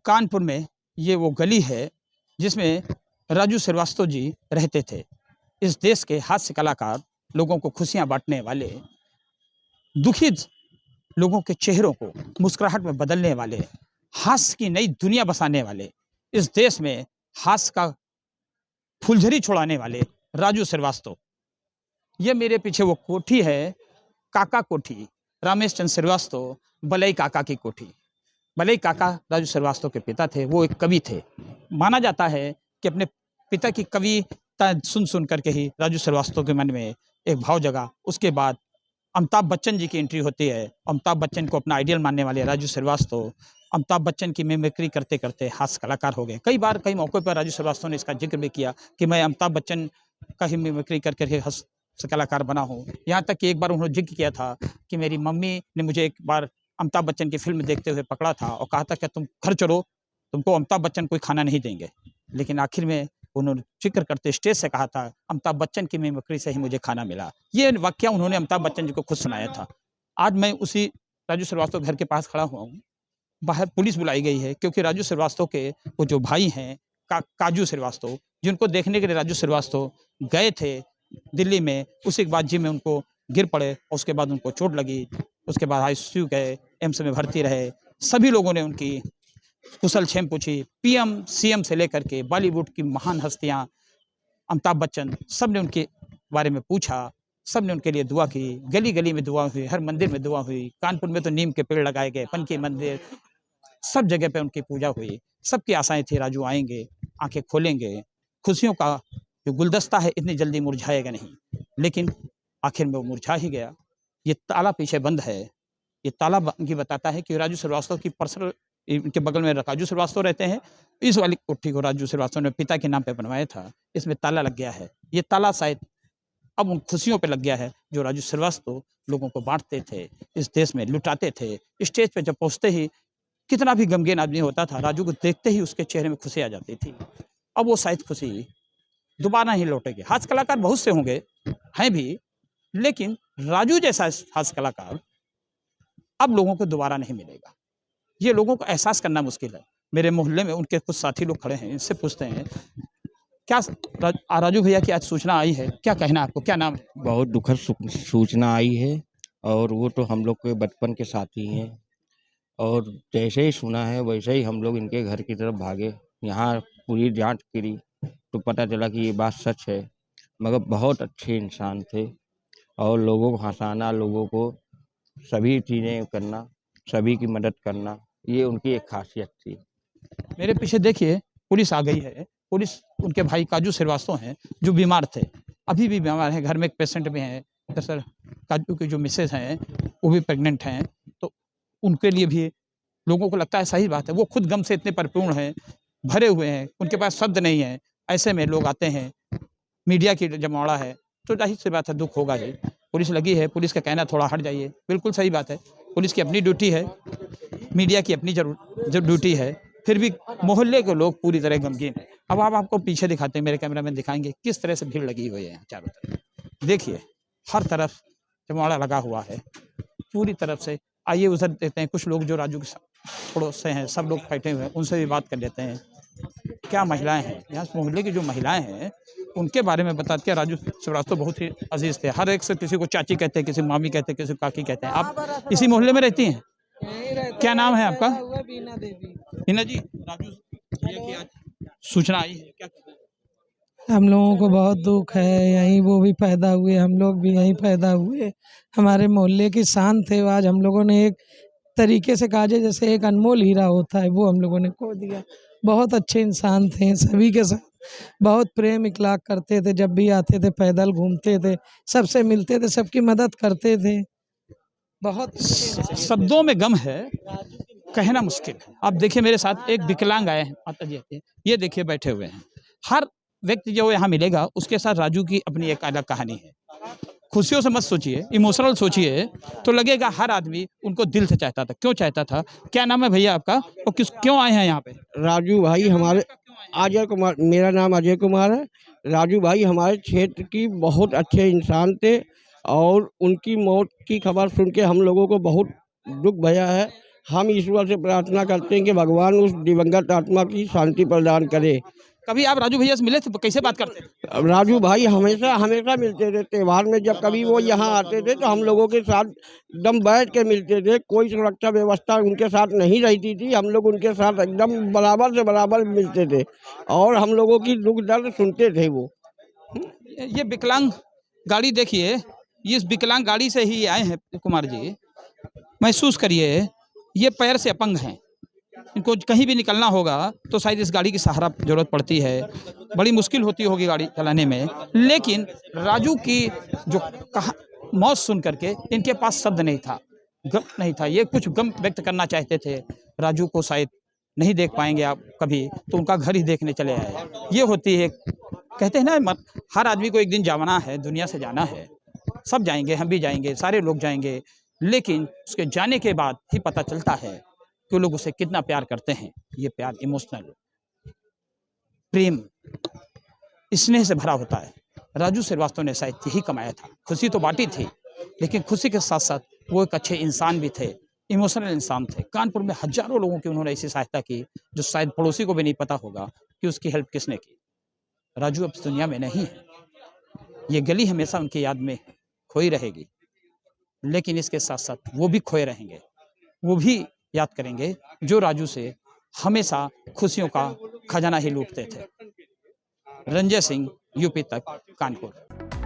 कानपुर में ये वो गली है जिसमें राजू श्रीवास्तव जी रहते थे। इस देश के हास्य कलाकार, लोगों को खुशियां बांटने वाले, दुखी लोगों के चेहरों को मुस्कुराहट में बदलने वाले, हास्य की नई दुनिया बसाने वाले, इस देश में हास्य का फुलझड़ी छुड़ाने वाले राजू श्रीवास्तव। ये मेरे पीछे वो कोठी है, काका कोठी, रामेश चंद्र श्रीवास्तव, बलई काका की कोठी। बलई काका राजू श्रीवास्तव के पिता थे, वो एक कवि थे। माना जाता है कि अपने पिता की कविता सुन सुन करके ही राजू श्रीवास्तव के मन में एक भाव जगा। उसके बाद अमिताभ बच्चन जी की एंट्री होती है। अमिताभ बच्चन को अपना आइडियल मानने वाले राजू श्रीवास्तव अमिताभ बच्चन की मिमिक्री करते करते हास्य कलाकार हो गए। कई बार कई मौक़ों पर राजू श्रीवास्तव ने इसका जिक्र भी किया कि मैं अमिताभ बच्चन का ही मिमिक्री करके हास्य कलाकार बना हूँ। यहाँ तक कि एक बार उन्होंने जिक्र किया था कि मेरी मम्मी ने मुझे एक बार अमिताभ बच्चन की फिल्म देखते हुए पकड़ा था और कहा था कि तुम घर चलो, तुमको अमिताभ बच्चन कोई खाना नहीं देंगे। लेकिन आखिर में उन्होंने जिक्र करते स्टेज से कहा था, अमिताभ बच्चन की मिमिक्री से ही मुझे खाना मिला। ये वाकया उन्होंने अमिताभ बच्चन जी को खुद सुनाया था। आज मैं उसी राजू श्रीवास्तव घर के पास खड़ा हुआ हूँ। बाहर पुलिस बुलाई गई है क्योंकि राजू श्रीवास्तव के वो जो भाई हैं काजू श्रीवास्तव, जिनको देखने के लिए राजू श्रीवास्तव गए थे दिल्ली में, उसी के बाद जिम में उनको गिर पड़े और उसके बाद उनको चोट लगी। उसके बाद ICU गए, एम्स में भर्ती रहे। सभी लोगों ने उनकी कुशल क्षेम पूछी। PM CM से लेकर के बॉलीवुड की महान हस्तियां, अमिताभ बच्चन, सब ने उनके बारे में पूछा, सब ने उनके लिए दुआ की। गली गली में दुआ हुई, हर मंदिर में दुआ हुई। कानपुर में तो नीम के पेड़ लगाए गए, पन के मंदिर, सब जगह पे उनकी पूजा हुई। सबकी आशाएं थी राजू आएंगे, आंखें खोलेंगे, खुशियों का जो गुलदस्ता है इतनी जल्दी मुरझाएगा नहीं। लेकिन आखिर में वो मुरझा ही गया। ये ताला पीछे बंद है। ये ताला की बताता है कि राजू श्रीवास्तव की पर्सनल, इनके बगल में राजू श्रीवास्तव रहते हैं। इस वाली कोठी को राजू श्रीवास्तव ने पिता के नाम पे बनवाया था। इसमें ताला लग गया है। ये ताला शायद अब उन खुशियों पे लग गया है जो राजू श्रीवास्तव लोगों को बांटते थे, इस देश में लुटाते थे। स्टेज पे जब पहुंचते ही कितना भी गमगीन आदमी होता था, राजू को देखते ही उसके चेहरे में खुशी आ जाती थी। अब वो शायद खुशी दोबारा ही लौटेगी। हास्य कलाकार बहुत से होंगे, हैं भी, लेकिन राजू जैसा हास्य कलाकार अब लोगों को दोबारा नहीं मिलेगा। ये लोगों को एहसास करना मुश्किल है। मेरे मोहल्ले में उनके कुछ साथी लोग खड़े हैं, इनसे पूछते हैं क्या राजू भैया की आज सूचना आई है, क्या कहना आपको, क्या नाम है? बहुत दुखद सूचना आई है और वो तो हम लोग के बचपन के साथी हैं और जैसे ही सुना है वैसे ही हम लोग इनके घर की तरफ भागे। यहाँ पूरी जांच करी तो पता चला कि ये बात सच है। मगर बहुत अच्छे इंसान थे और लोगों को हंसाना, लोगों को सभी चीज़ें करना, सभी की मदद करना, ये उनकी एक खासियत थी। मेरे पीछे देखिए पुलिस आ गई है। पुलिस उनके भाई काजू श्रीवास्तव हैं जो बीमार थे, अभी भी बीमार हैं। घर में एक पेशेंट भी हैं। दरअसल काजू की जो मिसेज हैं वो भी प्रेग्नेंट हैं, तो उनके लिए भी लोगों को लगता है सही बात है। वो खुद गम से इतने परिपूर्ण हैं, भरे हुए हैं, उनके पास शब्द नहीं है। ऐसे में लोग आते हैं, मीडिया की जमावड़ा है, तो जाहिर सी बात है दुख होगा ही। पुलिस लगी है, पुलिस का कहना थोड़ा हट जाइए, बिल्कुल सही बात है। पुलिस की अपनी ड्यूटी है, मीडिया की अपनी जो ड्यूटी है, फिर भी मोहल्ले के लोग पूरी तरह गमगीन है। अब आप आपको पीछे दिखाते हैं, मेरे कैमरामैन दिखाएंगे किस तरह से भीड़ लगी हुई है चारों तरफ। देखिए हर तरफ जमावड़ा लगा हुआ है पूरी तरफ से। आइए उधर देखते हैं, कुछ लोग जो राजू के पड़ोस से हैं, सब लोग बैठे हुए हैं, उनसे भी बात कर लेते हैं। क्या महिलाएं हैं यहाँ मोहल्ले की, जो महिलाएं हैं उनके बारे में बताते हैं। राजू श्रीवास्तव बहुत ही अजीज थे, हर एक से किसी को चाची कहते हैं, किसी मामी कहते हैं, किसी को काकी कहते हैं। आप इसी मोहल्ले में रहती हैं? क्या नाम है आपका? बीना देवी। बीना जी, राजू भैया की आज सूचना आई है, क्या कहना है? हम लोगों को बहुत दुख है। यहीं वो भी पैदा हुए, हम लोग भी यहीं पैदा हुए। हमारे मोहल्ले की शान थे। आज हम लोगों ने एक तरीके से कहा जाए जैसे एक अनमोल हीरा होता है, वो हम लोगों ने खो दिया। बहुत अच्छे इंसान थे, सभी के साथ बहुत प्रेम इखलाक करते थे। जब भी आते थे पैदल घूमते थे, सबसे मिलते थे, सबकी मदद करते थे। बहुत शब्दों में गम है, कहना मुश्किल है। आप देखिए मेरे साथ एक विकलांग आए हैं, माता जी आते हैं, ये देखिए बैठे हुए हैं। हर व्यक्ति जो यहाँ मिलेगा उसके साथ राजू की अपनी एक अलग कहानी है। खुशियों से मत सोचिए, इमोशनल सोचिए तो लगेगा हर आदमी उनको दिल से चाहता था। क्यों चाहता था? क्या नाम है भैया आपका और क्यों आए हैं यहाँ पे? राजू भाई हमारे, अजय कुमार, मेरा नाम अजय कुमार है। राजू भाई हमारे क्षेत्र की बहुत अच्छे इंसान थे और उनकी मौत की खबर सुन के हम लोगों को बहुत दुख भया है। हम ईश्वर से प्रार्थना करते हैं कि भगवान उस दिवंगत आत्मा की शांति प्रदान करे। कभी आप राजू भैया से मिले थे तो कैसे बात करते थे? अब राजू भाई हमेशा हमेशा मिलते थे। त्यौहार में जब कभी वो यहाँ आते थे तो हम लोगों के साथ एकदम बैठ के मिलते थे। कोई सुरक्षा व्यवस्था उनके साथ नहीं रहती थी। हम लोग उनके साथ एकदम बराबर से बराबर मिलते थे और हम लोगों की दुख दर्द सुनते थे वो। ये विकलांग गाड़ी देखिए, इस विकलांग गाड़ी से ही आए हैं कुमार जी। महसूस करिए, ये पैर से अपंग हैं, इनको कहीं भी निकलना होगा तो शायद इस गाड़ी की सहारा जरूरत पड़ती है। बड़ी मुश्किल होती होगी गाड़ी चलाने में, लेकिन राजू की जो मौत सुन करके इनके पास शब्द नहीं था, गम नहीं था। ये कुछ गम व्यक्त करना चाहते थे। राजू को शायद नहीं देख पाएंगे आप कभी, तो उनका घर ही देखने चले आए। ये होती है, कहते हैं ना, हर आदमी को एक दिन जाना है, दुनिया से जाना है। सब जाएंगे, हम भी जाएंगे, सारे लोग जाएंगे, लेकिन उसके जाने के बाद ही पता चलता है कि लोग उसे कितना प्यार करते हैं। ये प्यार इमोशनल, प्रेम, स्नेह से भरा होता है। राजू श्रीवास्तव ने शायद यही कमाया था। खुशी तो बांटी थी, लेकिन खुशी के साथ साथ वो एक अच्छे इंसान भी थे, इमोशनल इंसान थे। कानपुर में हजारों लोगों की उन्होंने ऐसी सहायता की जो शायद पड़ोसी को भी नहीं पता होगा कि उसकी हेल्प किसने की। राजू अब इस दुनिया में नहीं है। ये गली हमेशा उनकी याद में खोई रहेगी, लेकिन इसके साथ साथ वो भी खोए रहेंगे। वो भी याद करेंगे जो राजू से हमेशा खुशियों का खजाना ही लूटते थे। रंजय सिंह, यूपी तक, कानपुर।